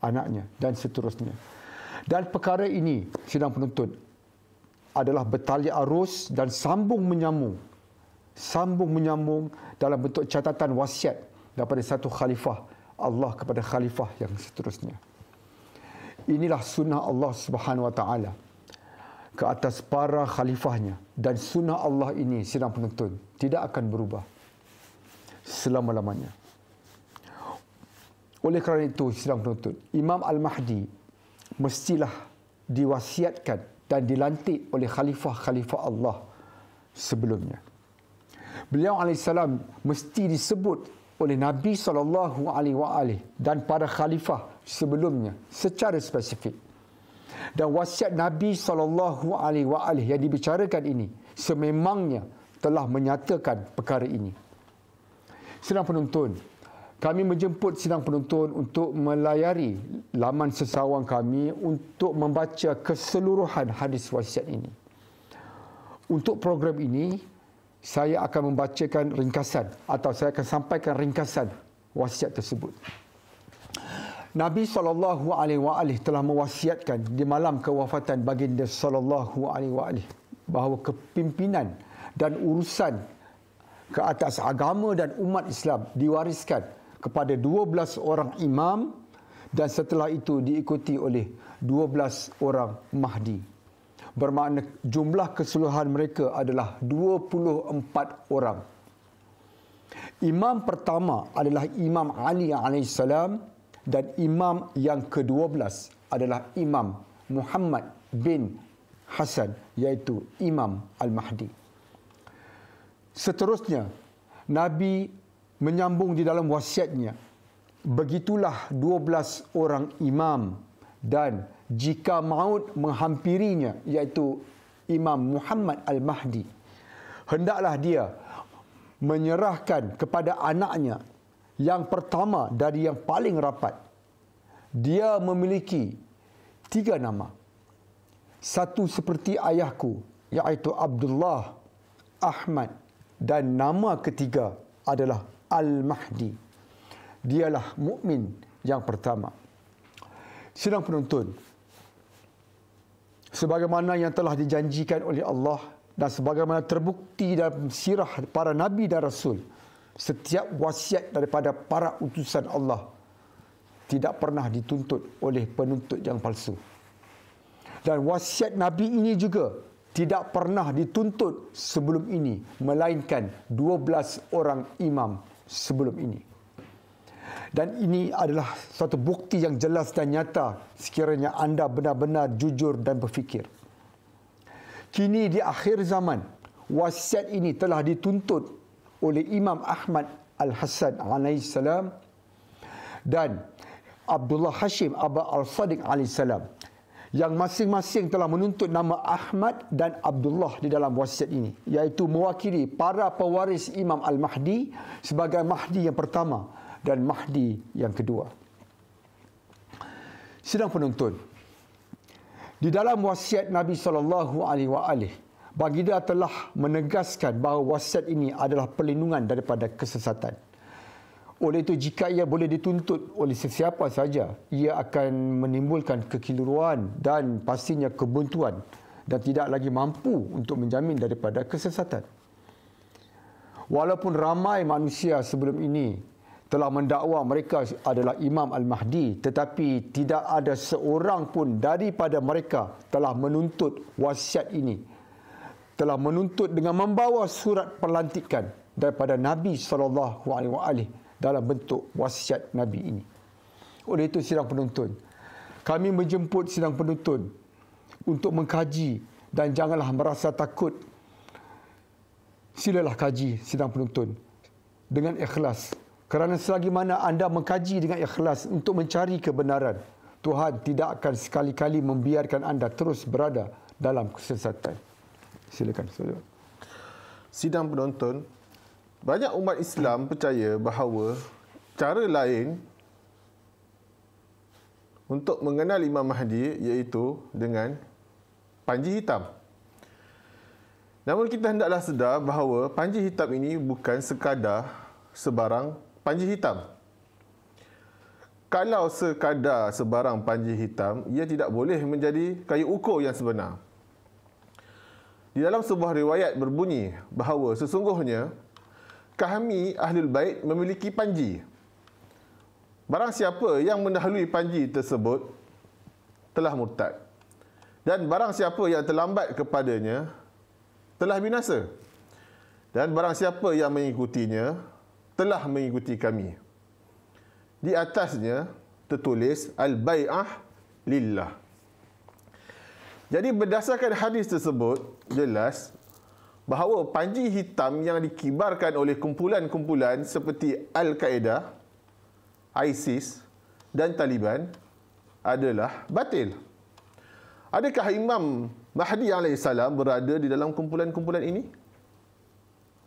anaknya dan seterusnya. Dan perkara ini, sidang penonton, adalah bertali arus dan sambung menyambung dalam bentuk catatan wasiat daripada satu khalifah Allah kepada khalifah yang seterusnya. Inilah sunnah Allah Subhanahu wa taala ke atas para khalifahnya, dan sunnah Allah ini, sidang penonton, tidak akan berubah selama-lamanya. Oleh kerana itu, sidang penonton, Imam Al-Mahdi mestilah diwasiatkan dan dilantik oleh khalifah-khalifah Allah sebelumnya. Beliau alaihissalam mesti disebut oleh Nabi SAW dan para khalifah sebelumnya secara spesifik. Dan wasiat Nabi SAW yang dibicarakan ini sememangnya telah menyatakan perkara ini. Sidang penonton, kami menjemput sidang penonton untuk melayari laman sesawang kami untuk membaca keseluruhan hadis wasiat ini. Untuk program ini, saya akan membacakan ringkasan atau saya akan sampaikan ringkasan wasiat tersebut. Nabi SAW telah mewasiatkan di malam kewafatan baginda SAW bahawa kepimpinan dan urusan ke atas agama dan umat Islam diwariskan kepada 12 orang imam dan setelah itu diikuti oleh 12 orang mahdi. Bermakna jumlah keseluruhan mereka adalah 24 orang. Imam pertama adalah Imam Ali AS dan imam yang ke-12 adalah Imam Muhammad bin Hasan, iaitu Imam Al-Mahdi. Seterusnya, Nabi menyambung di dalam wasiatnya, begitulah 12 orang imam, dan jika maut menghampirinya, iaitu Imam Muhammad Al-Mahdi, hendaklah dia menyerahkan kepada anaknya yang pertama dari yang paling rapat. Dia memiliki 3 nama. Satu seperti ayahku, iaitu Abdullah, Ahmad, dan nama ketiga adalah Al-Mahdi. Dialah mukmin yang pertama. Sidang penonton, sebagaimana yang telah dijanjikan oleh Allah dan sebagaimana terbukti dalam sirah para nabi dan rasul, setiap wasiat daripada para utusan Allah tidak pernah dituntut oleh penuntut yang palsu. Dan wasiat Nabi ini juga tidak pernah dituntut sebelum ini, melainkan 12 orang imam sebelum ini. Dan ini adalah suatu bukti yang jelas dan nyata sekiranya anda benar-benar jujur dan berfikir. Kini di akhir zaman, wasiat ini telah dituntut oleh Imam Ahmad Al-Hasan alaihissalam dan Abdullah Hashim Aba Al-Sadiq alaihissalam, yang masing-masing telah menuntut nama Ahmad dan Abdullah di dalam wasiat ini, iaitu mewakili para pewaris Imam Al-Mahdi sebagai Mahdi yang pertama dan Mahdi yang kedua. Sidang penuntun, di dalam wasiat Nabi SAW, baginda telah menegaskan bahawa wasiat ini adalah perlindungan daripada kesesatan. Oleh itu, jika ia boleh dituntut oleh sesiapa saja, ia akan menimbulkan kekeliruan dan pastinya kebuntuan dan tidak lagi mampu untuk menjamin daripada kesesatan. Walaupun ramai manusia sebelum ini telah mendakwa mereka adalah Imam Al-Mahdi, tetapi tidak ada seorang pun daripada mereka telah menuntut wasiat ini, telah menuntut dengan membawa surat pelantikan daripada Nabi SAW dalam bentuk wasiat Nabi ini. Oleh itu, sidang penuntun, kami menjemput sidang penuntun untuk mengkaji dan janganlah merasa takut. Silalah kaji sidang penuntun dengan ikhlas. Kerana selagi mana anda mengkaji dengan ikhlas untuk mencari kebenaran, Tuhan tidak akan sekali-kali membiarkan anda terus berada dalam kesesatan. Silakan. Sidang penonton, banyak umat Islam percaya bahawa cara lain untuk mengenal Imam Mahdi iaitu dengan panji hitam. Namun kita hendaklah sedar bahawa panji hitam ini bukan sekadar sebarang panji hitam. Kalau sekadar sebarang panji hitam, ia tidak boleh menjadi kayu ukur yang sebenar. Di dalam sebuah riwayat berbunyi bahawa sesungguhnya kami Ahlul Bait memiliki panji. Barang siapa yang mendahului panji tersebut telah murtad. Dan barang siapa yang terlambat kepadanya telah binasa. Dan barang siapa yang mengikutinya telah mengikuti kami. Di atasnya tertulis Al-Bai'ah Lillah. Jadi berdasarkan hadis tersebut, jelas bahawa panji hitam yang dikibarkan oleh kumpulan-kumpulan seperti Al-Qaeda, ISIS dan Taliban adalah batil. Adakah Imam Mahdi AS berada di dalam kumpulan-kumpulan ini?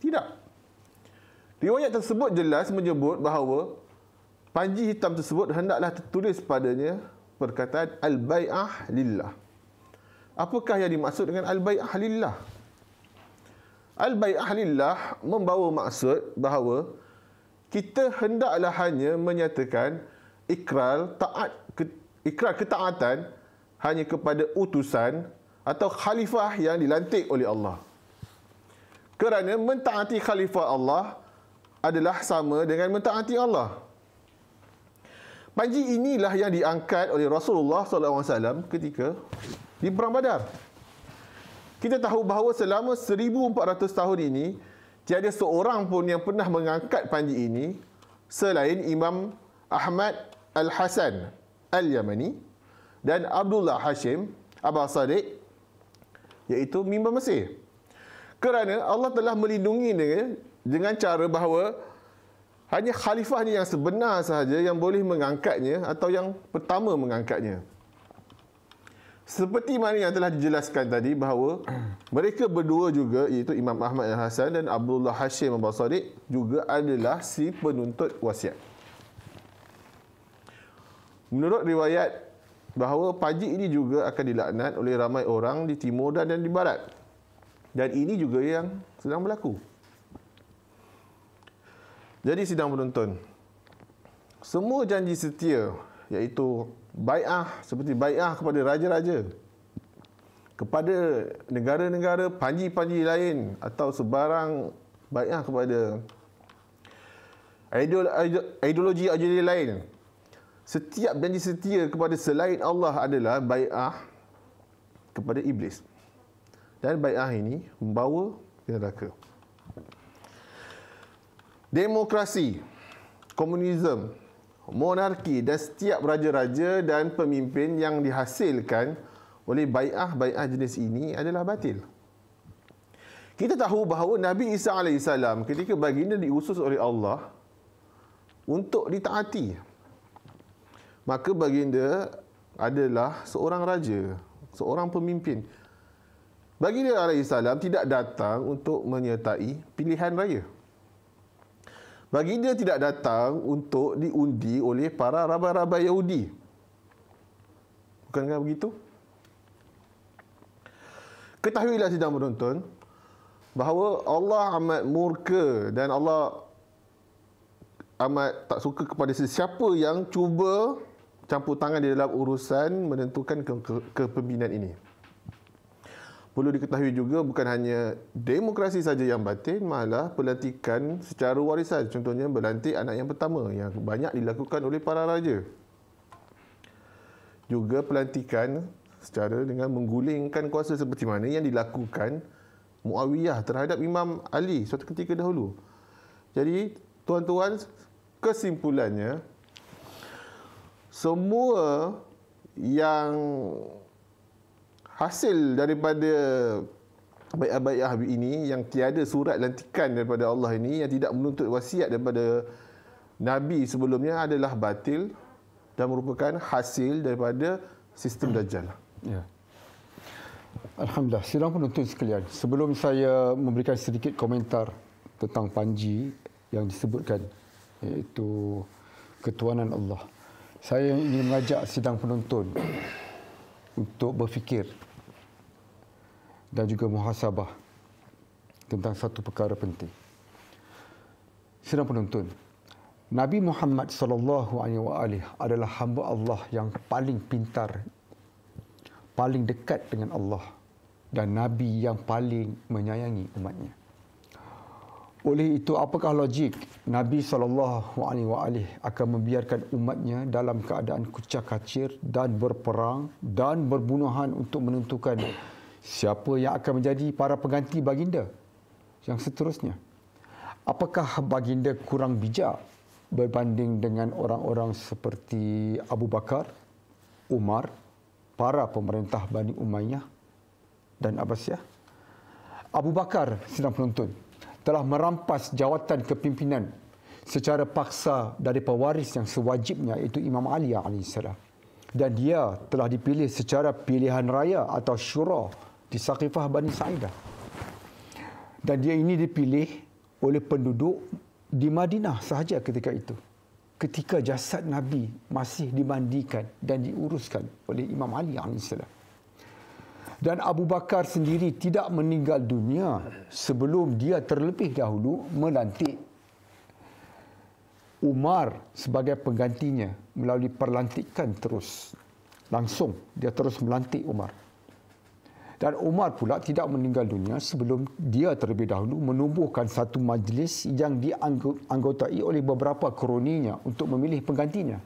Tidak. Riwayat tersebut jelas menyebut bahawa panji hitam tersebut hendaklah tertulis padanya perkataan Al-Bai'ah Lillah. Apakah yang dimaksud dengan Al-Bai'ah Lillah? Al-Bai'ah Lillah membawa maksud bahawa kita hendaklah hanya menyatakan ikrar ketaatan hanya kepada utusan atau khalifah yang dilantik oleh Allah. Kerana mentaati khalifah Allah adalah sama dengan mentaati Allah. Panji inilah yang diangkat oleh Rasulullah SAW ketika di Perang Badar. Kita tahu bahawa selama 1400 tahun ini tiada seorang pun yang pernah mengangkat panji ini selain Imam Ahmad Al-Hasan Al-Yamani dan Abdullah Hashim Aba Sadiq, iaitu mimbar Mesir. Kerana Allah telah melindungi dengan cara bahawa hanya khalifahnya yang sebenar sahaja yang boleh mengangkatnya atau yang pertama mengangkatnya. Seperti mana yang telah dijelaskan tadi bahawa mereka berdua juga, iaitu Imam Ahmad Al-Hasan dan Abdullah Hashim Aba Sadiq, juga adalah si penuntut wasiat. Menurut riwayat bahawa panji ini juga akan dilaknat oleh ramai orang di timur dan di barat. Dan ini juga yang sedang berlaku. Jadi sidang penonton, semua janji setia, iaitu bai'ah, seperti bai'ah kepada raja-raja, kepada negara-negara, panji-panji lain atau sebarang bai'ah kepada ideologi lain, setiap janji setia kepada selain Allah adalah bai'ah kepada iblis. Dan bai'ah ini membawa ke neraka. Demokrasi, komunisme, monarki dan setiap raja-raja dan pemimpin yang dihasilkan oleh bai'ah jenis ini adalah batil. Kita tahu bahawa Nabi Isa AS ketika baginda diutus oleh Allah untuk ditaati, maka baginda adalah seorang raja, seorang pemimpin. Baginda AS tidak datang untuk menyertai pilihan raya. Baginda tidak datang untuk diundi oleh para rabai-rabai Yahudi. Bukankah begitu? Ketahuilah sidang penonton bahawa Allah amat murka dan Allah amat tak suka kepada sesiapa yang cuba campur tangan di dalam urusan menentukan kepimpinan ini. Perlu diketahui juga bukan hanya demokrasi saja yang batil, malah pelantikan secara warisan. Contohnya berlantik anak yang pertama yang banyak dilakukan oleh para raja. Juga pelantikan secara dengan menggulingkan kuasa seperti mana yang dilakukan Muawiyah terhadap Imam Ali suatu ketika dahulu. Jadi tuan-tuan, kesimpulannya semua yang hasil daripada bai'ah ini, yang tiada surat lantikan daripada Allah ini, yang tidak menuntut wasiat daripada Nabi sebelumnya, adalah batil dan merupakan hasil daripada sistem Dajjal. Ya. Alhamdulillah. Sidang penonton sekalian, sebelum saya memberikan sedikit komentar tentang Panji yang disebutkan, iaitu ketuanan Allah, saya ingin mengajak sidang penonton untuk berfikir dan juga muhasabah tentang satu perkara penting. Sidang penonton, Nabi Muhammad sallallahu alaihi wasallam adalah hamba Allah yang paling pintar, paling dekat dengan Allah, dan Nabi yang paling menyayangi umatnya. Oleh itu, apakah logik Nabi SAW akan membiarkan umatnya dalam keadaan kucak-kacir dan berperang dan berbunuhan untuk menentukan siapa yang akan menjadi para pengganti baginda yang seterusnya? Apakah baginda kurang bijak berbanding dengan orang-orang seperti Abu Bakar, Umar, para pemerintah Bani Umayyah dan Abbasiyah? Abu Bakar, sidang penonton, telah merampas jawatan kepimpinan secara paksa dari pewaris yang sewajibnya, iaitu Imam Ali AS. Dan dia telah dipilih secara pilihan raya atau syura di Saqifah Bani Sa'idah. Dan dia ini dipilih oleh penduduk di Madinah sahaja ketika itu, ketika jasad Nabi masih dimandikan dan diuruskan oleh Imam Ali AS. Dan Abu Bakar sendiri tidak meninggal dunia sebelum dia terlebih dahulu melantik Umar sebagai penggantinya melalui perlantikan terus. Langsung dia terus melantik Umar. Dan Umar pula tidak meninggal dunia sebelum dia terlebih dahulu menubuhkan satu majlis yang dianggotai oleh beberapa kroninya untuk memilih penggantinya.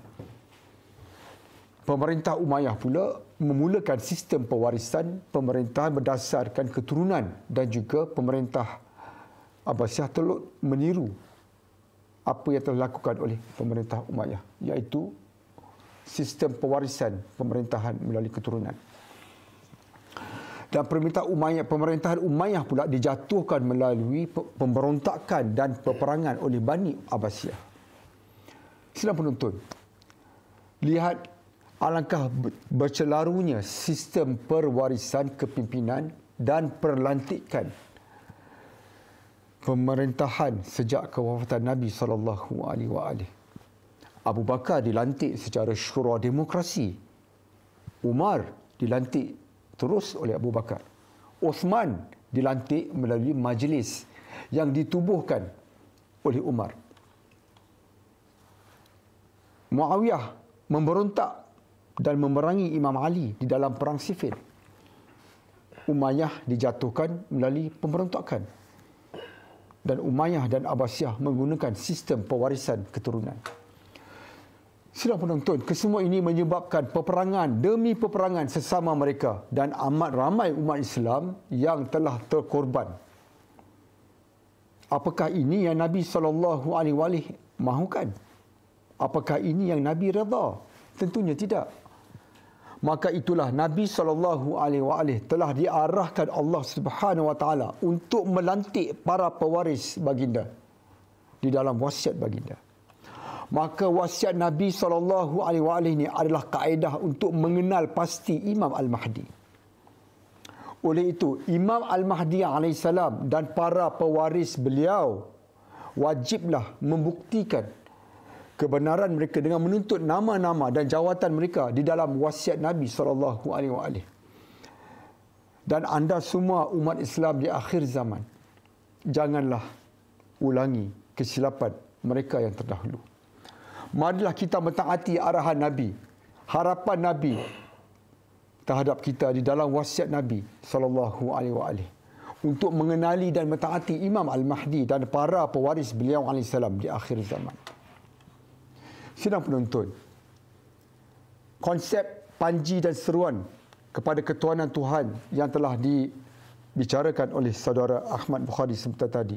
Pemerintah Umayyah pula memulakan sistem pewarisan pemerintahan berdasarkan keturunan, dan juga pemerintah Abbasiyah telah meniru apa yang telah dilakukan oleh pemerintah Umayyah, iaitu sistem pewarisan pemerintahan melalui keturunan. Dan pemerintahan Umayyah pula dijatuhkan melalui pemberontakan dan peperangan oleh Bani Abbasiyah. Sidang penonton, lihat alangkah bercelarunya sistem perwarisan kepimpinan dan perlantikan pemerintahan sejak kewafatan Nabi SAW. Abu Bakar dilantik secara syura demokrasi. Umar dilantik terus oleh Abu Bakar. Uthman dilantik melalui majlis yang ditubuhkan oleh Umar. Muawiyah memberontak dan memerangi Imam Ali di dalam perang Siffin. Umayyah dijatuhkan melalui pemberontakan. Dan Umayyah dan Abbasiyah menggunakan sistem pewarisan keturunan. Sidang penonton, kesemua ini menyebabkan peperangan demi peperangan sesama mereka dan amat ramai umat Islam yang telah terkorban. Apakah ini yang Nabi SAW mahukan? Apakah ini yang Nabi redha? Tentunya tidak. Maka itulah Nabi SAW telah diarahkan Allah Subhanahu Wa Taala untuk melantik para pewaris baginda di dalam wasiat baginda. Maka wasiat Nabi SAW ini adalah kaedah untuk mengenal pasti Imam Al-Mahdi. Oleh itu, Imam Al-Mahdi AS dan para pewaris beliau wajiblah membuktikan kebenaran mereka dengan menuntut nama-nama dan jawatan mereka di dalam wasiat Nabi SAW. Dan anda semua umat Islam di akhir zaman, janganlah ulangi kesilapan mereka yang terdahulu. Marilah kita mentaati arahan Nabi, harapan Nabi terhadap kita di dalam wasiat Nabi SAW untuk mengenali dan mentaati Imam Al-Mahdi dan para pewaris beliau AS di akhir zaman. Sidang penonton, konsep panji dan seruan kepada ketuhanan Tuhan yang telah dibicarakan oleh saudara Ahmad Bukhari sebentar tadi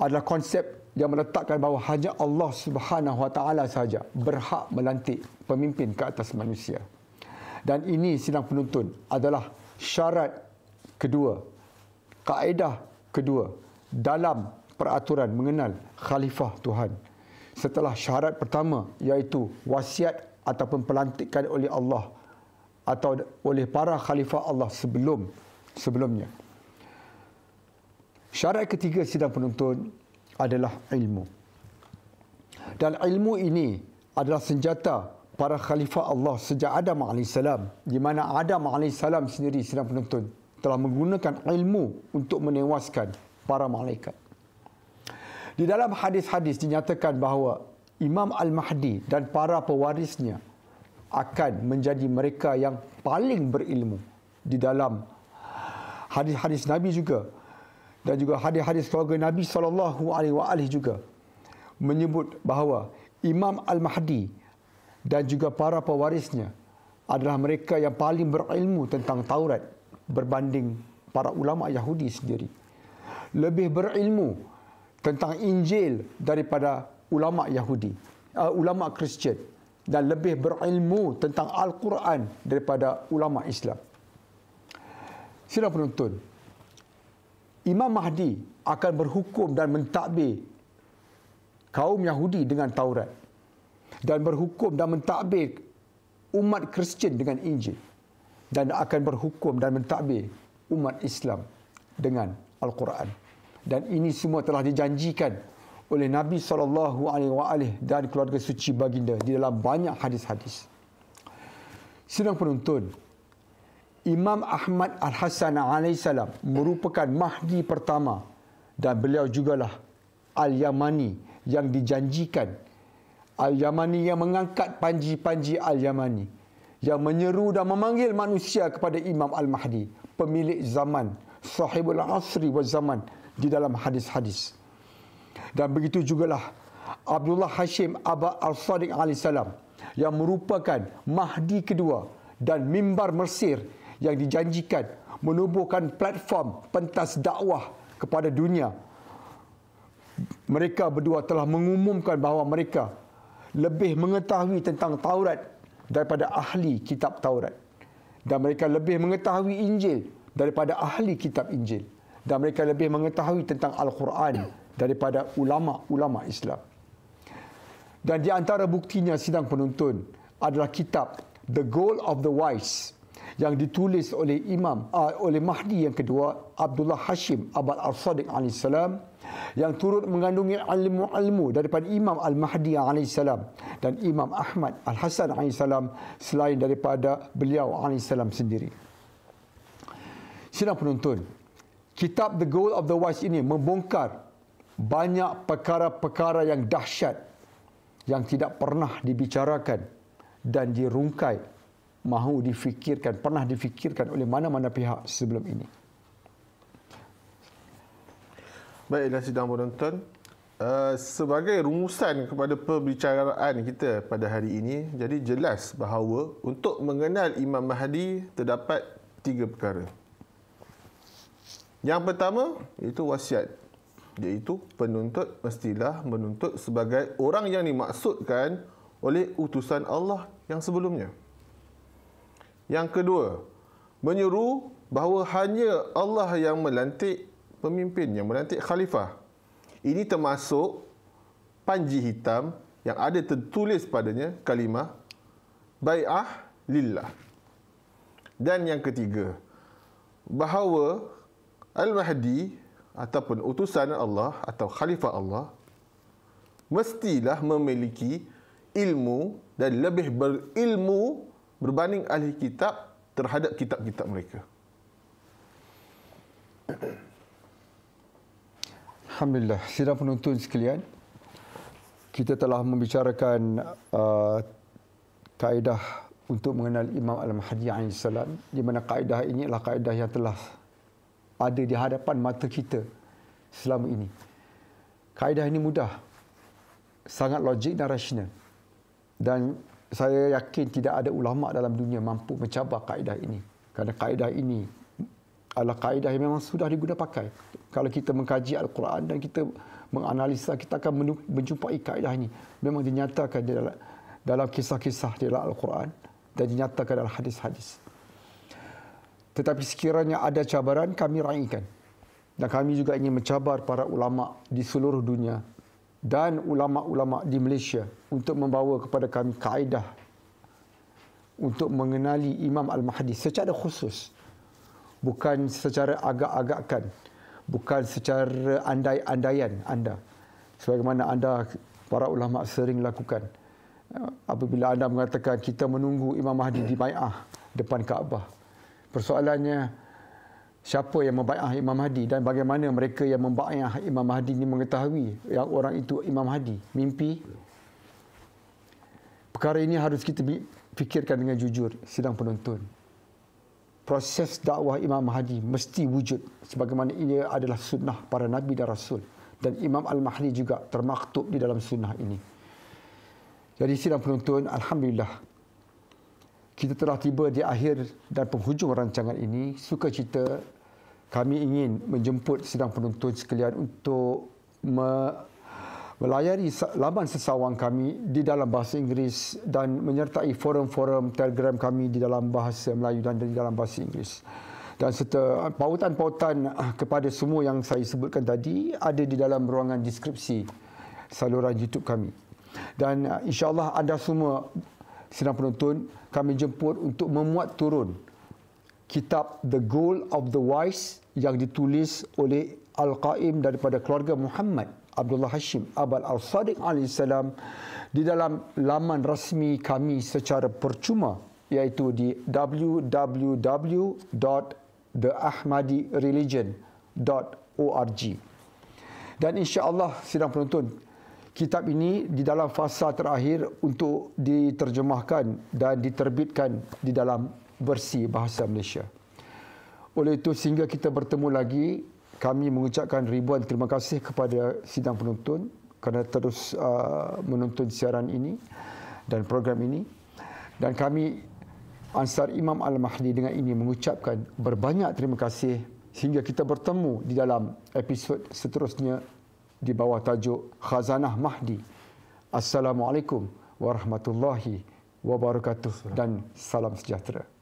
adalah konsep yang meletakkan bahawa hanya Allah Subhanahu Wa Taala sahaja berhak melantik pemimpin ke atas manusia. Dan ini sidang penonton adalah syarat kedua, kaedah kedua dalam peraturan mengenal khalifah Tuhan. Setelah syarat pertama iaitu wasiat ataupun pelantikan oleh Allah atau oleh para khalifah Allah sebelumnya. Syarat ketiga sidang penonton adalah ilmu. Dan ilmu ini adalah senjata para khalifah Allah sejak Adam AS, di mana Adam AS sendiri sidang penonton telah menggunakan ilmu untuk menewaskan para malaikat. Di dalam hadis-hadis dinyatakan bahawa Imam Al-Mahdi dan para pewarisnya akan menjadi mereka yang paling berilmu. Di dalam hadis-hadis Nabi juga dan juga hadis-hadis keluarga Nabi SAW juga menyebut bahawa Imam Al-Mahdi dan juga para pewarisnya adalah mereka yang paling berilmu tentang Taurat berbanding para ulama Yahudi sendiri. Lebih berilmu tentang Injil daripada ulama Yahudi, ulama Kristian, dan lebih berilmu tentang Al-Quran daripada ulama Islam. Sidang penonton, Imam Mahdi akan berhukum dan mentadbir kaum Yahudi dengan Taurat dan berhukum dan mentadbir umat Kristian dengan Injil dan akan berhukum dan mentadbir umat Islam dengan Al-Quran. Dan ini semua telah dijanjikan oleh Nabi SAW dan keluarga suci baginda di dalam banyak hadis-hadis. Sidang penonton, Imam Ahmad Al-Hasan AS merupakan Mahdi pertama dan beliau jugalah Al-Yamani yang dijanjikan. Al-Yamani yang mengangkat panji-panji Al-Yamani, yang menyeru dan memanggil manusia kepada Imam Al-Mahdi, pemilik zaman, sahibul asri wal zaman di dalam hadis-hadis. Dan begitu jugalah Abdullah Hashim Abad Al-Sadiq AS yang merupakan Mahdi kedua dan mimbar Mesir yang dijanjikan menubuhkan platform pentas dakwah kepada dunia. Mereka berdua telah mengumumkan bahawa mereka lebih mengetahui tentang Taurat daripada ahli kitab Taurat. Dan mereka lebih mengetahui Injil daripada ahli kitab Injil. Dan mereka lebih mengetahui tentang Al-Quran daripada ulama-ulama Islam. Dan di antara buktinya sidang penonton adalah kitab The Goal of the Wise yang ditulis oleh oleh Mahdi yang kedua, Abdullah Hashim Abad Al-Sadiq AS, yang turut mengandungi ilmu-ilmu daripada Imam Al-Mahdi AS dan Imam Ahmad Al-Hasan AS selain daripada beliau AS sendiri. Sidang penonton, kitab The Goal of the Wise ini membongkar banyak perkara-perkara yang dahsyat yang tidak pernah dibicarakan dan dirungkai pernah difikirkan oleh mana-mana pihak sebelum ini. Baiklah sidang penonton, sebagai rumusan kepada perbicaraan kita pada hari ini, jadi jelas bahawa untuk mengenal Imam Mahdi terdapat 3 perkara. Yang pertama iaitu wasiat, iaitu penuntut mestilah menuntut sebagai orang yang dimaksudkan oleh utusan Allah yang sebelumnya. Yang kedua, menyuruh bahawa hanya Allah yang melantik pemimpin, yang melantik khalifah. Ini termasuk panji hitam yang ada tertulis padanya kalimah bai'ah lillah. Dan yang ketiga, bahawa Al-Mahdi ataupun utusan Allah atau khalifah Allah mestilah memiliki ilmu dan lebih berilmu berbanding ahli kitab terhadap kitab-kitab mereka. Alhamdulillah, sidang penonton sekalian, kita telah membicarakan kaedah untuk mengenal Imam Al-Mahdi AS, di mana kaedah ini adalah kaedah yang telah ada di hadapan mata kita selama ini. Kaedah ini mudah, sangat logik dan rasional. Dan saya yakin tidak ada ulama dalam dunia mampu mencabar kaedah ini. Kerana kaedah ini adalah kaedah yang memang sudah digunakan pakai. Kalau kita mengkaji Al-Quran dan kita menganalisa, kita akan menjumpai kaedah ini. Memang dinyatakan dalam kisah-kisah di dalam Al-Quran dan dinyatakan dalam hadis-hadis. Tetapi sekiranya ada cabaran, kami raikan. Dan kami juga ingin mencabar para ulama di seluruh dunia dan ulama-ulama di Malaysia untuk membawa kepada kami kaedah untuk mengenali Imam Al-Mahdi secara khusus. Bukan secara agak-agakkan, bukan secara andai-andaian anda. Sebagaimana anda, para ulama sering lakukan. Apabila anda mengatakan kita menunggu Imam Mahdi di bai'ah depan Kaabah. Persoalannya, siapa yang membai'ah Imam Mahdi dan bagaimana mereka yang membai'ah Imam Mahdi ini mengetahui yang orang itu Imam Mahdi? Mimpi? Perkara ini harus kita fikirkan dengan jujur, sidang penonton. Proses dakwah Imam Mahdi mesti wujud sebagaimana ini adalah sunnah para Nabi dan Rasul. Dan Imam Al-Mahdi juga termaktub di dalam sunnah ini. Jadi sidang penonton, Alhamdulillah, kita telah tiba di akhir dan penghujung rancangan ini. Sukacita kami ingin menjemput sidang penonton sekalian untuk melayari laman sesawang kami di dalam bahasa Inggeris dan menyertai forum-forum Telegram kami di dalam bahasa Melayu dan di dalam bahasa Inggeris. Dan serta pautan-pautan kepada semua yang saya sebutkan tadi ada di dalam ruangan deskripsi saluran YouTube kami. Dan insya-Allah anda semua sidang penonton, kami jemput untuk memuat turun kitab The Goal of the Wise yang ditulis oleh Al-Qaim daripada keluarga Muhammad Abdullah Hashim Abal Al-Sadiq AS di dalam laman rasmi kami secara percuma, iaitu di www.theahmadireligion.org. Dan insya-Allah sidang penonton, kitab ini di dalam fasa terakhir untuk diterjemahkan dan diterbitkan di dalam versi bahasa Malaysia. Oleh itu, sehingga kita bertemu lagi, kami mengucapkan ribuan terima kasih kepada sidang penonton kerana terus menonton siaran ini dan program ini. Dan kami, Ansar Imam Al-Mahdi, dengan ini mengucapkan berbanyak terima kasih sehingga kita bertemu di dalam episod seterusnya di bawah tajuk Khazanah Mahdi. Assalamualaikum warahmatullahi wabarakatuh dan salam sejahtera.